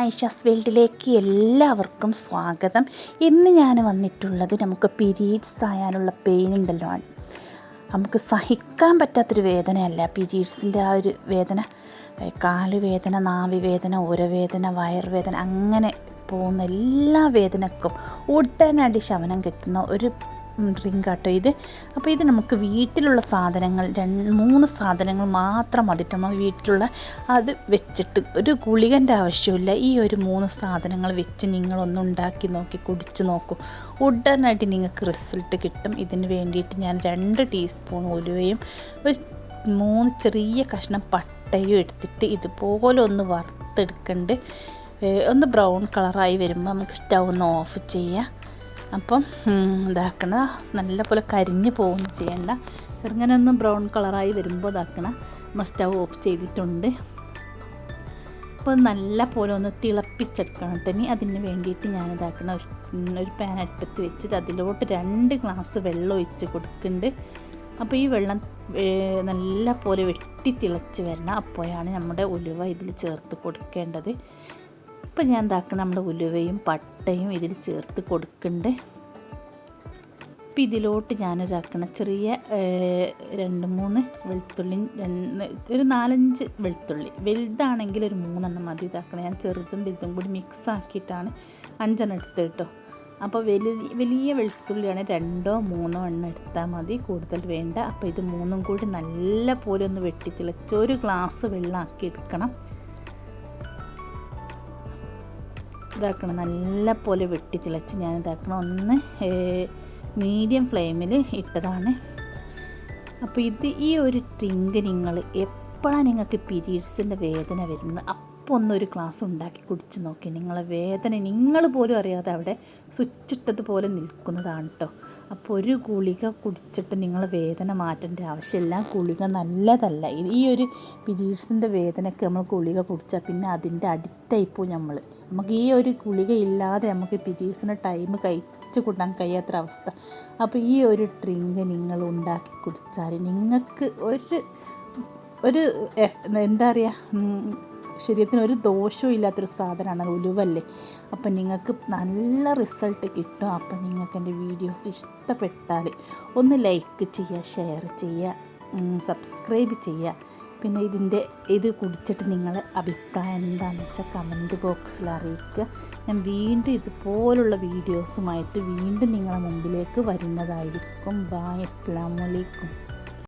ആയിഷാസ് വേൾഡിലേക്ക് എല്ലാവർക്കും സ്വാഗതം. ഇന്ന് ഞാൻ വന്നിട്ടുള്ളത് നമുക്ക് പീരീഡ്സ് ആയാലുള്ള പെയിൻ ഉണ്ടല്ലോ, നമുക്ക് സഹിക്കാൻ പറ്റാത്തൊരു വേദനയല്ല പീരീഡ്സിൻ്റെ ആ ഒരു വേദന. കാലുവേദന, നാവിവേദന, ഉരവേദന, വയറുവേദന, അങ്ങനെ പോകുന്ന എല്ലാ വേദനക്കും ഉടനടി ശമനം കിട്ടുന്ന ഒരു ഡ്രിങ്ക് ആട്ടോ ഇത്. അപ്പോൾ ഇത് നമുക്ക് വീട്ടിലുള്ള സാധനങ്ങൾ 3 സാധനങ്ങൾ മാത്രം മതിട്ട് നമ്മൾ വീട്ടിലുള്ള അത് വെച്ചിട്ട് ഒരു ഗുളികൻ്റെ ആവശ്യമില്ല. ഈ ഒരു 3 സാധനങ്ങൾ വെച്ച് നിങ്ങളൊന്ന് ഉണ്ടാക്കി നോക്കി കുടിച്ച് നോക്കൂ, ഉടനടി നിങ്ങൾക്ക് റിസൾട്ട് കിട്ടും. ഇതിന് വേണ്ടിയിട്ട് ഞാൻ 2 ടീസ്പൂൺ ഉലുവയും ഒരു 3 ചെറിയ കഷ്ണം പട്ടയും എടുത്തിട്ട് ഇതുപോലെ ഒന്ന് വറുത്തെടുക്കണ്ട്. ഒന്ന് ബ്രൗൺ കളറായി വരുമ്പോൾ നമുക്ക് സ്റ്റൗ ഒന്ന് ഓഫ് ചെയ്യാം. അപ്പം ഇതാക്കണ നല്ല പോലെ കരിഞ്ഞ് പോകുന്നു ചെയ്യണ്ട. ചെറുങ്ങനെ ഒന്ന് ബ്രൗൺ കളറായി വരുമ്പോൾ ഇതാക്കണ നമ്മൾ സ്റ്റൗ ഓഫ് ചെയ്തിട്ടുണ്ട്. അപ്പോൾ നല്ല പോലെ ഒന്ന് തിളപ്പിച്ചെടുക്കണം തന്നെ. അതിന് വേണ്ടിയിട്ട് ഞാനിതാക്കണ ഒരു പാൻ അടുപ്പത്ത് വെച്ചിട്ട് അതിലോട്ട് 2 ഗ്ലാസ് വെള്ളം ഒഴിച്ച് കൊടുക്കുന്നുണ്ട്. അപ്പോൾ ഈ വെള്ളം നല്ല പോലെ വെട്ടി തിളച്ച് വരണം. അപ്പോഴാണ് നമ്മുടെ ഉലുവ ഇതിൽ ചേർത്ത് കൊടുക്കേണ്ടത്. ഇപ്പം ഞാൻ എന്താക്കണം, നമ്മുടെ ഉലുവയും പട്ടയും ഇതിൽ ചേർത്ത് കൊടുക്കുന്നുണ്ട്. അപ്പം ഇതിലോട്ട് ഞാനൊരാക്കണം ചെറിയ 2-3 വെളുത്തുള്ളി, ഒരു 4-5 വെളുത്തുള്ളി, വലുതാണെങ്കിൽ ഒരു 3 മതി. ഇതാക്കണം, ഞാൻ ചെറുതും വലുതും കൂടി മിക്സ് ആക്കിയിട്ടാണ് 5 എടുത്ത് കേട്ടോ. അപ്പോൾ വലിയ വെളുത്തുള്ളിയാണ് 2-3 എടുത്താൽ മതി, കൂടുതൽ വേണ്ട. അപ്പോൾ ഇത് 3 കൂടി നല്ല പോലെ ഒന്ന് വെട്ടി തിളച്ച് 1 ഗ്ലാസ് വെള്ളം ആക്കി എടുക്കണം. ഇതാക്കണം, നല്ല പോലെ വെട്ടി തിളച്ച് ഞാൻ ഇതാക്കണം, ഒന്ന് മീഡിയം ഫ്ലെയിമിൽ ഇട്ടതാണ്. അപ്പോൾ ഈ ഒരു ഡ്രിങ്ക് നിങ്ങൾ എപ്പോഴാണ് നിങ്ങൾക്ക് പീരീഡ്സിൻ്റെ വേദന വരുന്നത് അപ്പോൾ ഒന്നൊരു ഗ്ലാസ് ഉണ്ടാക്കി കുടിച്ച് നോക്കി. നിങ്ങളെ വേദന നിങ്ങൾ പോലും അറിയാതെ അവിടെ സ്വിച്ചിട്ടതുപോലെ നിൽക്കുന്നതാണ് കേട്ടോ. അപ്പോൾ ഒരു ഗുളിക കുടിച്ചിട്ട് നിങ്ങൾ വേദന മാറ്റേണ്ട ആവശ്യമില്ല. ഗുളിക നല്ലതല്ല. ഈ ഒരു പീരീഡ്സിൻ്റെ വേദനയ്ക്ക് നമ്മൾ ഗുളിക കുടിച്ചാൽ പിന്നെ അതിൻ്റെ അഡിക്റ്റായിപ്പോൾ നമുക്ക് ഈ ഒരു ഗുളിക ഇല്ലാതെ നമുക്ക് പീരീഡ്സിൻ്റെ ടൈം കഴിച്ച് കൂട്ടാൻ കഴിയാത്തൊരു അവസ്ഥ. അപ്പോൾ ഈ ഒരു ഡ്രിങ്ക് നിങ്ങൾ ഉണ്ടാക്കി കുടിച്ചാൽ നിങ്ങൾക്ക് ഒരു എന്താ പറയുക, ശരീരത്തിന് ഒരു ദോഷവും ഇല്ലാത്തൊരു സാധനമാണ് ഉലുവല്ലേ. അപ്പം നിങ്ങൾക്ക് നല്ല റിസൾട്ട് കിട്ടും. അപ്പം നിങ്ങൾക്ക് എൻ്റെ വീഡിയോസ് ഇഷ്ടപ്പെട്ടാൽ ഒന്ന് ലൈക്ക് ചെയ്യുക, ഷെയർ ചെയ്യുക, സബ്സ്ക്രൈബ് ചെയ്യുക. പിന്നെ ഇത് കുടിച്ചിട്ട് നിങ്ങളെ അഭിപ്രായം എന്താണെന്ന് വെച്ചാൽ കമൻറ്റ് ബോക്സിൽ അറിയിക്കുക. ഞാൻ വീണ്ടും ഇതുപോലുള്ള വീഡിയോസുമായിട്ട് വീണ്ടും നിങ്ങളുടെ മുമ്പിലേക്ക് വരുന്നതായിരിക്കും. ബായ്, അസ്സലാമു അലൈക്കും.